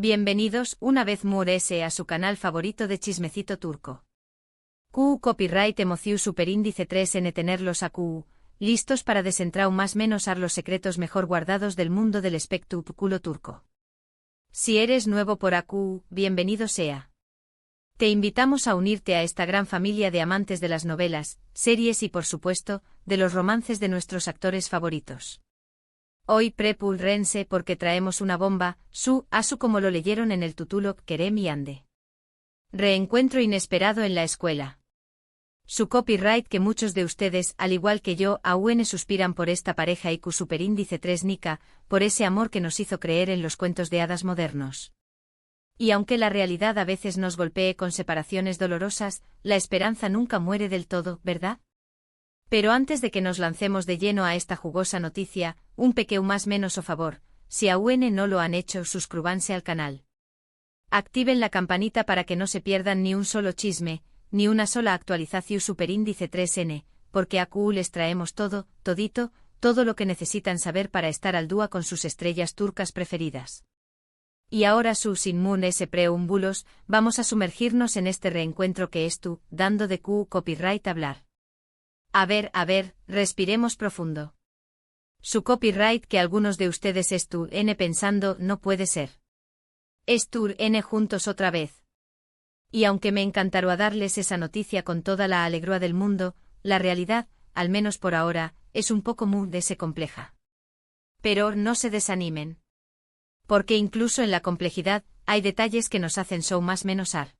Bienvenidos una vez more a su canal favorito de chismecito turco. QU Copyright Emociu Superíndice 3N tenerlos a QU, listos para desentrau más menos ar los secretos mejor guardados del mundo del espectáculo turco. Si eres nuevo por AQ, bienvenido sea. Te invitamos a unirte a esta gran familia de amantes de las novelas, series y por supuesto, de los romances de nuestros actores favoritos. Hoy prepúrense porque traemos una bomba, asu como lo leyeron en el título Kerem y Hande. Reencuentro inesperado en la escuela. Su copyright que muchos de ustedes, al igual que yo, aún suspiran por esta pareja IQ superíndice 3 Nika, por ese amor que nos hizo creer en los cuentos de hadas modernos. Y aunque la realidad a veces nos golpee con separaciones dolorosas, la esperanza nunca muere del todo, ¿verdad? Pero antes de que nos lancemos de lleno a esta jugosa noticia, un pequeño más menos o favor, si aún no lo han hecho, suscríbanse al canal. Activen la campanita para que no se pierdan ni un solo chisme, ni una sola actualización superíndice 3N, porque a QU les traemos todo lo que necesitan saber para estar al día con sus estrellas turcas preferidas. Y ahora sin preámbulos, vamos a sumergirnos en este reencuentro que es dando de QU Copyright hablar. A ver, respiremos profundo. Su copyright que algunos de ustedes pensando no puede ser. N juntos otra vez. Y aunque me encantaría darles esa noticia con toda la alegría del mundo, la realidad, al menos por ahora, es un poco compleja. Pero no se desanimen. Porque incluso en la complejidad, hay detalles que nos hacen más menos ar.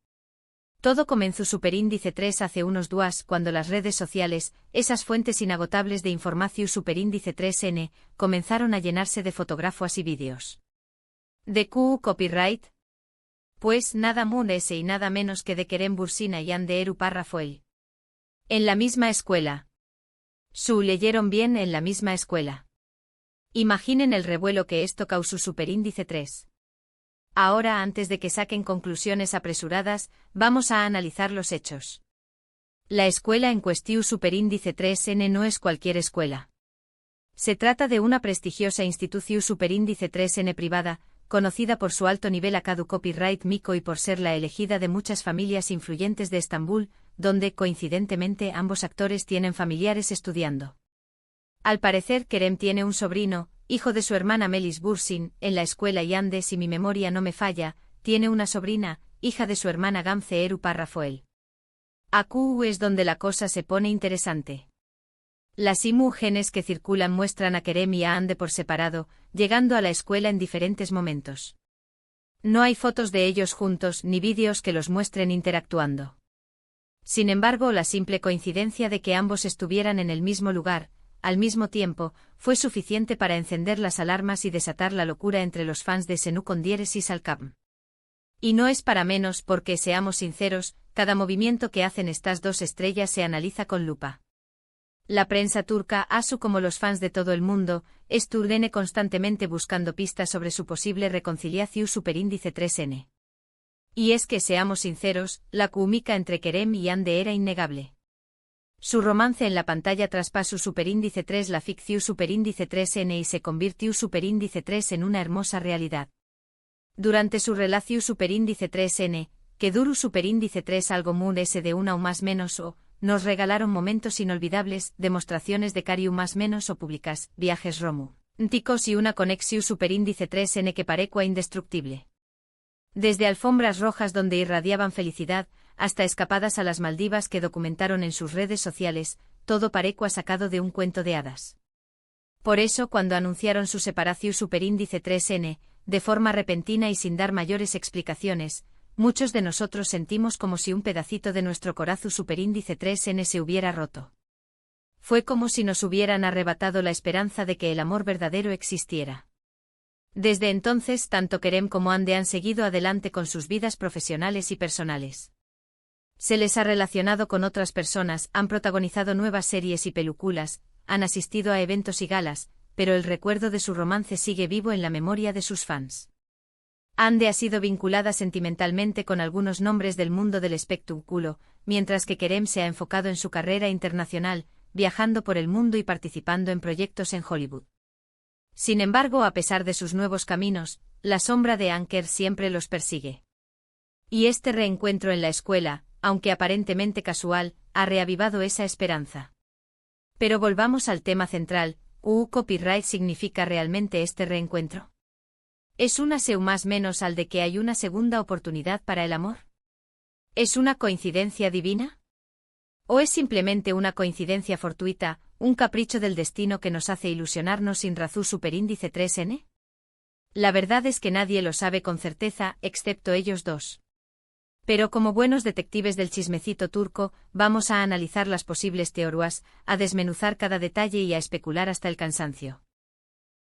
Todo comenzó superíndice 3 hace unos días cuando las redes sociales, esas fuentes inagotables de información superíndice 3N, comenzaron a llenarse de fotografías y vídeos. ¿De QU Copyright? Pues nada más y nada menos que de Kerem Bürsin y Hande Erupar Rafael. En la misma escuela. Leyeron bien, en la misma escuela. Imaginen el revuelo que esto causó superíndice 3. Ahora, antes de que saquen conclusiones apresuradas, vamos a analizar los hechos. La escuela en cuestión superíndice 3N no es cualquier escuela. Se trata de una prestigiosa institución superíndice 3N privada, conocida por su alto nivel acadu copyright mico y por ser la elegida de muchas familias influyentes de Estambul, donde, coincidentemente, ambos actores tienen familiares estudiando. Al parecer Kerem tiene un sobrino, hijo de su hermana Melis Bürsin, en la escuela y Hande, si mi memoria no me falla, tiene una sobrina, hija de su hermana Gamze Erupar Rafael. AQ es donde la cosa se pone interesante. Las imágenes que circulan muestran a Kerem y a Hande por separado, llegando a la escuela en diferentes momentos. No hay fotos de ellos juntos ni vídeos que los muestren interactuando. Sin embargo, la simple coincidencia de que ambos estuvieran en el mismo lugar, al mismo tiempo, fue suficiente para encender las alarmas y desatar la locura entre los fans de Senu con diéresis al cap. Y no es para menos porque, seamos sinceros, cada movimiento que hacen estas dos estrellas se analiza con lupa. La prensa turca, asu como los fans de todo el mundo, estuvieron constantemente buscando pistas sobre su posible reconciliación superíndice 3N. Y es que, seamos sinceros, la química entre Kerem y Hande era innegable. Su romance en la pantalla traspasó superíndice 3 la ficción superíndice 3N y se convirtió superíndice 3 en una hermosa realidad. Durante su relación superíndice 3N, que duró superíndice 3 algo más de una o más menos o, nos regalaron momentos inolvidables, demostraciones de cariño más menos o públicas, viajes románticos y una conexión superíndice 3N que parecua indestructible. Desde alfombras rojas donde irradiaban felicidad, hasta escapadas a las Maldivas que documentaron en sus redes sociales, todo parecua sacado de un cuento de hadas. Por eso, cuando anunciaron su separación superíndice 3N, de forma repentina y sin dar mayores explicaciones, muchos de nosotros sentimos como si un pedacito de nuestro corazón superíndice 3N se hubiera roto. Fue como si nos hubieran arrebatado la esperanza de que el amor verdadero existiera. Desde entonces, tanto Kerem como Hande han seguido adelante con sus vidas profesionales y personales. Se les ha relacionado con otras personas, han protagonizado nuevas series y películas, han asistido a eventos y galas, pero el recuerdo de su romance sigue vivo en la memoria de sus fans. Hande ha sido vinculada sentimentalmente con algunos nombres del mundo del espectáculo, mientras que Kerem se ha enfocado en su carrera internacional, viajando por el mundo y participando en proyectos en Hollywood. Sin embargo, a pesar de sus nuevos caminos, la sombra de Anker siempre los persigue. Y este reencuentro en la escuela, aunque aparentemente casual, ha reavivado esa esperanza. Pero volvamos al tema central, ¿copyright significa realmente este reencuentro? ¿Es una seu más menos al de que hay una segunda oportunidad para el amor? ¿Es una coincidencia divina? ¿O es simplemente una coincidencia fortuita, un capricho del destino que nos hace ilusionarnos sin razón superíndice 3n? La verdad es que nadie lo sabe con certeza, excepto ellos dos. Pero como buenos detectives del chismecito turco, vamos a analizar las posibles teorías, a desmenuzar cada detalle y a especular hasta el cansancio.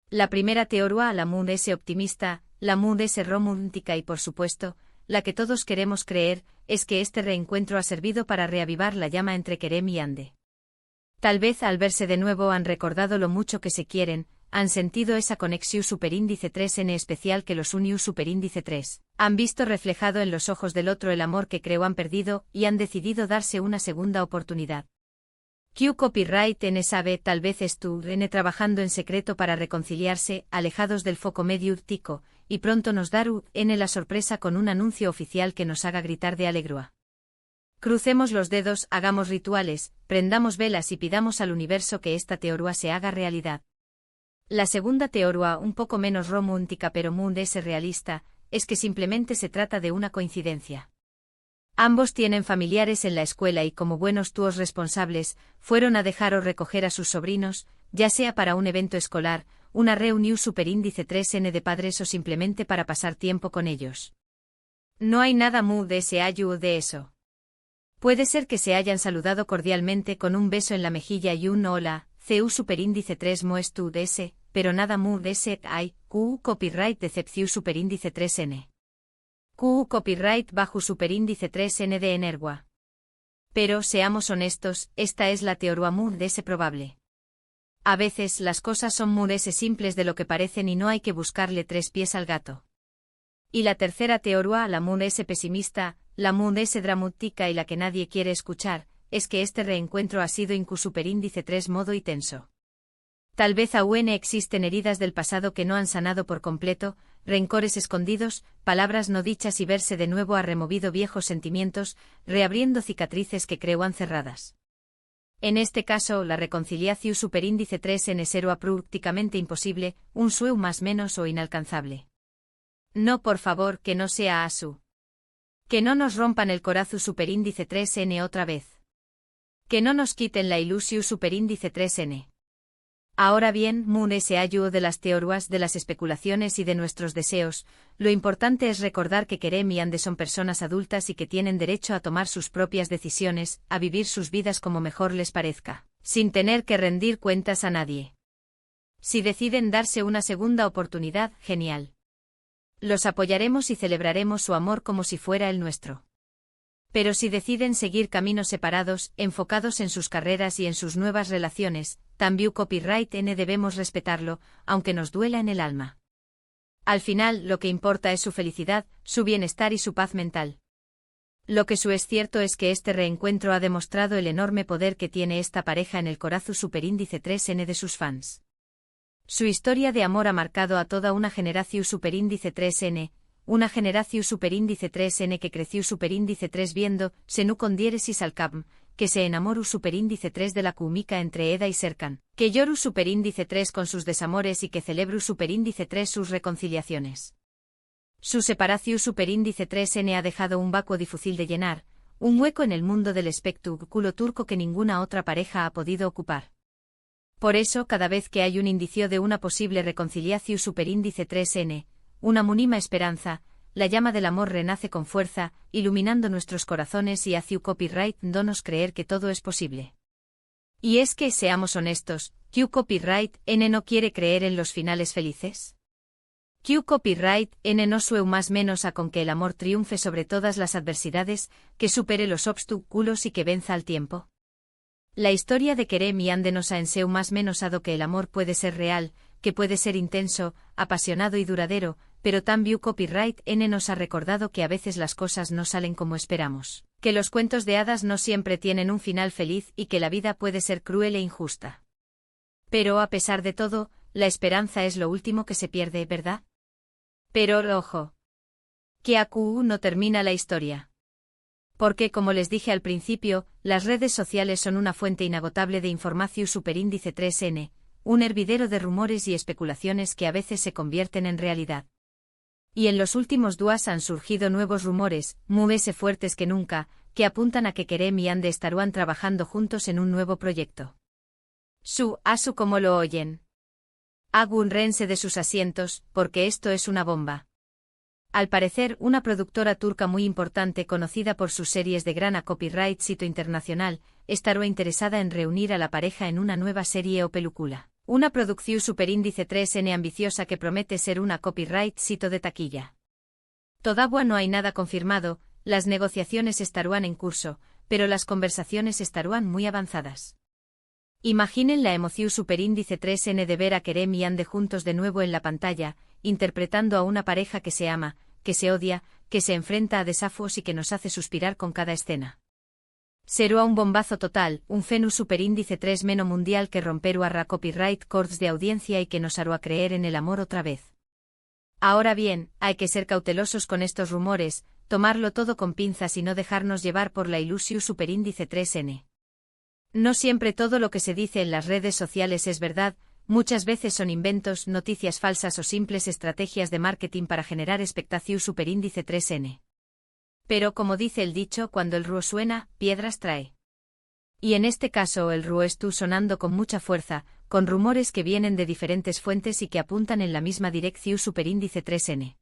La primera teoría, la mood es optimista, la mood es romántica y por supuesto, la que todos queremos creer, es que este reencuentro ha servido para reavivar la llama entre Kerem y Ande. Tal vez al verse de nuevo han recordado lo mucho que se quieren, han sentido esa conexión superíndice 3n especial que los unió superíndice 3, han visto reflejado en los ojos del otro el amor que creo han perdido y han decidido darse una segunda oportunidad. Q copyright N sabe tal vez estuvieron trabajando en secreto para reconciliarse, alejados del foco mediático, y pronto nos daru N la sorpresa con un anuncio oficial que nos haga gritar de alegría. Crucemos los dedos, hagamos rituales, prendamos velas y pidamos al universo que esta teoría se haga realidad. La segunda teoría, un poco menos romántica pero muy realista, es que simplemente se trata de una coincidencia. Ambos tienen familiares en la escuela y como buenos tuos responsables, fueron a dejar o recoger a sus sobrinos, ya sea para un evento escolar, una reunión superíndice 3n de padres o simplemente para pasar tiempo con ellos. No hay nada muy de ese ayu o de eso. Puede ser que se hayan saludado cordialmente con un beso en la mejilla y un hola, cu superíndice 3 moestu de ese, pero nada muy de ese hay, copyright decepción superíndice 3n. Copyright bajo superíndice 3n de Energua. Pero, seamos honestos, esta es la teoría muy de ese probable. A veces las cosas son muy simples de lo que parecen y no hay que buscarle tres pies al gato. Y la tercera teoría, la muy pesimista, la muy dramática y la que nadie quiere escuchar, es que este reencuentro ha sido superíndice 3 modo y tenso. Tal vez aún existen heridas del pasado que no han sanado por completo, rencores escondidos, palabras no dichas y verse de nuevo ha removido viejos sentimientos, reabriendo cicatrices que creo han cerradas. En este caso, la reconciliación superíndice 3 en será prácticamente imposible, un sueño más menos o inalcanzable. No, por favor, que no sea asu. Que no nos rompan el corazón superíndice 3n otra vez. Que no nos quiten la ilusión superíndice 3n. Ahora bien, muy se ayuda de las teorías, de las especulaciones y de nuestros deseos, lo importante es recordar que Kerem y Ande son personas adultas y que tienen derecho a tomar sus propias decisiones, a vivir sus vidas como mejor les parezca, sin tener que rendir cuentas a nadie. Si deciden darse una segunda oportunidad, genial. Los apoyaremos y celebraremos su amor como si fuera el nuestro. Pero si deciden seguir caminos separados, enfocados en sus carreras y en sus nuevas relaciones, también copyright N debemos respetarlo, aunque nos duela en el alma. Al final, lo que importa es su felicidad, su bienestar y su paz mental. Lo que es cierto es que este reencuentro ha demostrado el enorme poder que tiene esta pareja en el corazón superíndice 3n de sus fans. Su historia de amor ha marcado a toda una generación superíndice 3n, una generación superíndice 3n que creció superíndice 3 viendo, Senu con diéresis al Capm, que se enamoró superíndice 3 de la cúmica entre Eda y Serkan, que lloru superíndice 3 con sus desamores y que celebru superíndice 3 sus reconciliaciones. Su separación superíndice 3n ha dejado un vacuo difícil de llenar, un hueco en el mundo del espectáculo turco que ninguna otra pareja ha podido ocupar. Por eso, cada vez que hay un indicio de una posible reconciliación superíndice 3n, una mínima esperanza, la llama del amor renace con fuerza, iluminando nuestros corazones y hace copyright donos creer que todo es posible. Y es que, seamos honestos, ¿Q copyright N no quiere creer en los finales felices? ¿Q copyright N no sueu más menos a con que el amor triunfe sobre todas las adversidades, que supere los obstáculos y que venza al tiempo? La historia de Kerem y Ande nos ha enseñado más menos a que el amor puede ser real, que puede ser intenso, apasionado y duradero, pero también copyright N nos ha recordado que a veces las cosas no salen como esperamos, que los cuentos de hadas no siempre tienen un final feliz y que la vida puede ser cruel e injusta. Pero a pesar de todo, la esperanza es lo último que se pierde, ¿verdad? Pero ojo. Que a QU no termina la historia. Porque, como les dije al principio, las redes sociales son una fuente inagotable de información superíndice 3N, un hervidero de rumores y especulaciones que a veces se convierten en realidad. Y en los últimos días han surgido nuevos rumores, muy fuertes que nunca, que apuntan a que Kerem y Ande estarán trabajando juntos en un nuevo proyecto. Asu como lo oyen. Rense de sus asientos, porque esto es una bomba. Al parecer, una productora turca muy importante conocida por sus series de gran copyright sito internacional, estará interesada en reunir a la pareja en una nueva serie o película. Una producción superíndice 3N ambiciosa que promete ser una copyright sito de taquilla. Todavía no hay nada confirmado, las negociaciones estarán en curso, pero las conversaciones estarán muy avanzadas. Imaginen la emoción superíndice 3N de ver a Kerem y Ande juntos de nuevo en la pantalla, interpretando a una pareja que se ama, que se odia, que se enfrenta a desafíos y que nos hace suspirar con cada escena. Será un bombazo total, un fenú superíndice 3 meno mundial que romperá a copyright cords de audiencia y que nos hará creer en el amor otra vez. Ahora bien, hay que ser cautelosos con estos rumores, tomarlo todo con pinzas y no dejarnos llevar por la ilusión superíndice 3N. No siempre todo lo que se dice en las redes sociales es verdad, muchas veces son inventos, noticias falsas o simples estrategias de marketing para generar expectación superíndice 3N. Pero como dice el dicho, cuando el ruo suena, piedras trae. Y en este caso el ruo está sonando con mucha fuerza, con rumores que vienen de diferentes fuentes y que apuntan en la misma dirección superíndice 3N.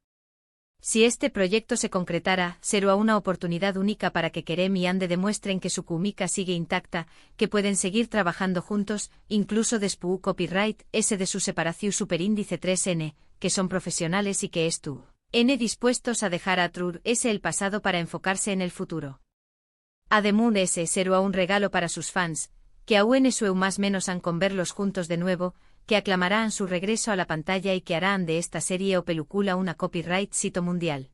Si este proyecto se concretara, será una oportunidad única para que Kerem y Ande demuestren que su química sigue intacta, que pueden seguir trabajando juntos, incluso después copyright ese de su separación superíndice 3N, que son profesionales y que dispuestos a dejar a Trur ese el pasado para enfocarse en el futuro. Además ese será un regalo para sus fans, que aún su más menos han con verlos juntos de nuevo, que aclamarán su regreso a la pantalla y que harán de esta serie o película una copyright sito mundial.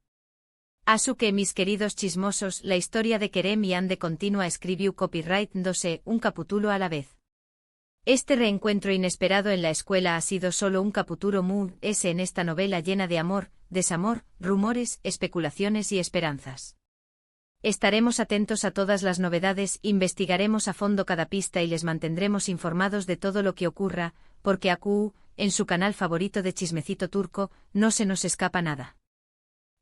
Asu que mis queridos chismosos, la historia de Kerem y Ande continúa escribió copyright dándose un capítulo a la vez. Este reencuentro inesperado en la escuela ha sido solo un capítulo ese en esta novela llena de amor, desamor, rumores, especulaciones y esperanzas. Estaremos atentos a todas las novedades, investigaremos a fondo cada pista y les mantendremos informados de todo lo que ocurra, porque a QU, en su canal favorito de Chismecito Turco, no se nos escapa nada.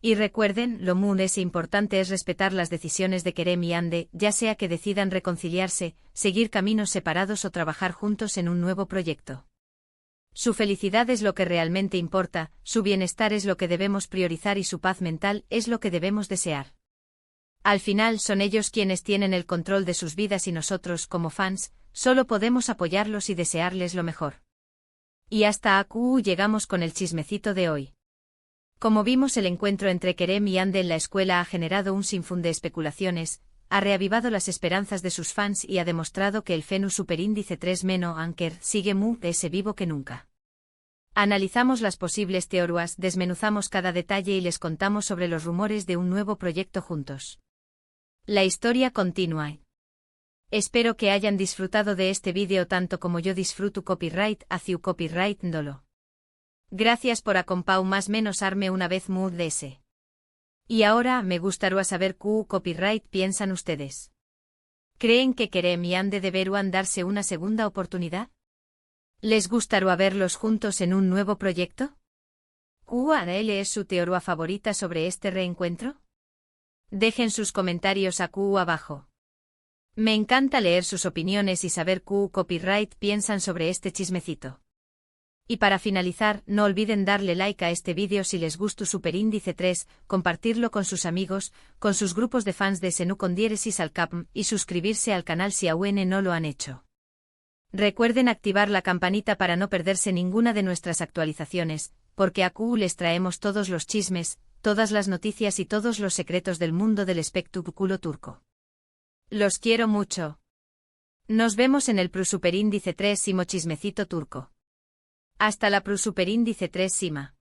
Y recuerden, lo importante es respetar las decisiones de Kerem y Ande, ya sea que decidan reconciliarse, seguir caminos separados o trabajar juntos en un nuevo proyecto. Su felicidad es lo que realmente importa, su bienestar es lo que debemos priorizar y su paz mental es lo que debemos desear. Al final son ellos quienes tienen el control de sus vidas y nosotros, como fans, solo podemos apoyarlos y desearles lo mejor. Y hasta a QU llegamos con el chismecito de hoy. Como vimos, el encuentro entre Kerem y Ande en la escuela ha generado un sinfín de especulaciones, ha reavivado las esperanzas de sus fans y ha demostrado que el fenú superíndice 3 meno anker sigue ese vivo que nunca. Analizamos las posibles teorías, desmenuzamos cada detalle y les contamos sobre los rumores de un nuevo proyecto juntos. La historia continúa. Espero que hayan disfrutado de este vídeo tanto como yo disfruto copyright hacia copyright dolo. Gracias por acompañar más menos arme una vez de ese. Y ahora me gustaría saber qué copyright piensan ustedes. ¿Creen que Kerem y Ande deberán darse una segunda oportunidad? ¿Les gustaría verlos juntos en un nuevo proyecto? ¿Cuál es su teoría favorita sobre este reencuentro? Dejen sus comentarios aquí abajo. Me encanta leer sus opiniones y saber qué copyright piensan sobre este chismecito. Y para finalizar, no olviden darle like a este vídeo si les gustó Superíndice 3, compartirlo con sus amigos, con sus grupos de fans de Senú con diéresis al capm y suscribirse al canal si aún no lo han hecho. Recuerden activar la campanita para no perderse ninguna de nuestras actualizaciones, porque aquí les traemos todos los chismes, todas las noticias y todos los secretos del mundo del espectáculo turco. Los quiero mucho. Nos vemos en el Superíndice 3 Simo Chismecito Turco. Hasta la Superíndice 3 Sima.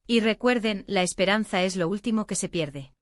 Y recuerden, la esperanza es lo último que se pierde.